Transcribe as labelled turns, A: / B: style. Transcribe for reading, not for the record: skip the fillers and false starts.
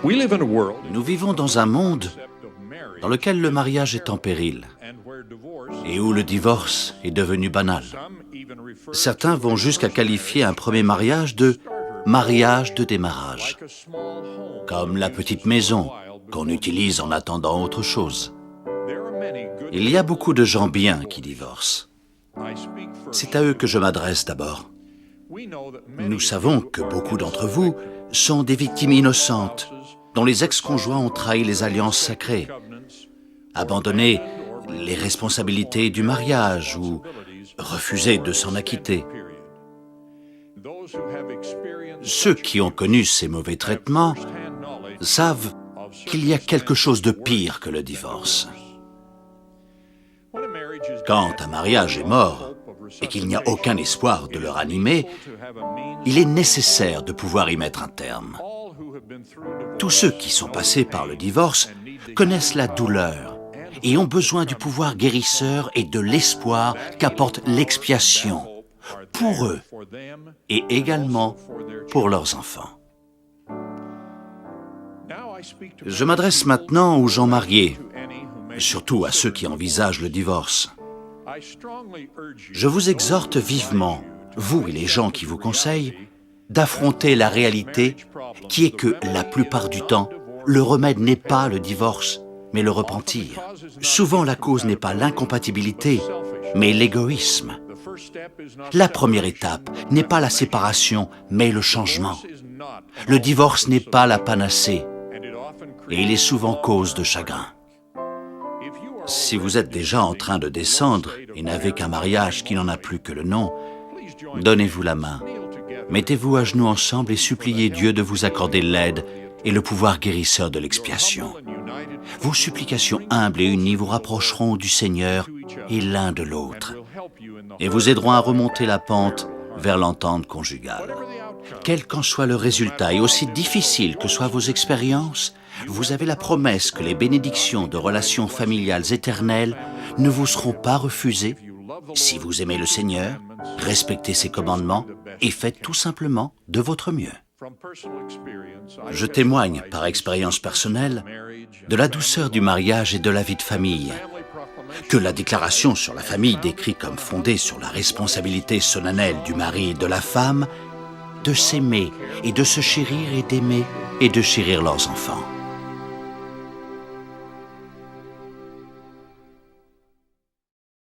A: Nous vivons dans un monde dans lequel le mariage est en péril et où le divorce est devenu banal. Certains vont jusqu'à qualifier un premier mariage de mariage de démarrage, comme la petite maison qu'on utilise en attendant autre chose. Il y a beaucoup de gens bien qui divorcent. C'est à eux que je m'adresse d'abord. Nous savons que beaucoup d'entre vous sont des victimes innocentes dont les ex-conjoints ont trahi les alliances sacrées, abandonné les responsabilités du mariage ou refusé de s'en acquitter. Ceux qui ont connu ces mauvais traitements savent qu'il y a quelque chose de pire que le divorce. Quand un mariage est mort et qu'il n'y a aucun espoir de le ranimer, il est nécessaire de pouvoir y mettre un terme. Tous ceux qui sont passés par le divorce connaissent la douleur et ont besoin du pouvoir guérisseur et de l'espoir qu'apporte l'expiation pour eux et également pour leurs enfants. Je m'adresse maintenant aux gens mariés, surtout à ceux qui envisagent le divorce. Je vous exhorte vivement, vous et les gens qui vous conseillent, d'affronter la réalité qui est que, la plupart du temps, le remède n'est pas le divorce, mais le repentir. Souvent, la cause n'est pas l'incompatibilité, mais l'égoïsme. La première étape n'est pas la séparation, mais le changement. Le divorce n'est pas la panacée, et il est souvent cause de chagrin. Si vous êtes déjà en train de descendre et n'avez qu'un mariage qui n'en a plus que le nom, donnez-vous la main. Mettez-vous à genoux ensemble et suppliez Dieu de vous accorder l'aide et le pouvoir guérisseur de l'expiation. Vos supplications humbles et unies vous rapprocheront du Seigneur et l'un de l'autre, et vous aideront à remonter la pente vers l'entente conjugale. Quel qu'en soit le résultat et aussi difficile que soient vos expériences, vous avez la promesse que les bénédictions de relations familiales éternelles ne vous seront pas refusées si vous aimez le Seigneur, respectez ses commandements et faites tout simplement de votre mieux. Je témoigne par expérience personnelle de la douceur du mariage et de la vie de famille, que la déclaration sur la famille décrit comme fondée sur la responsabilité solennelle du mari et de la femme de s'aimer et de se chérir et d'aimer et de chérir leurs enfants.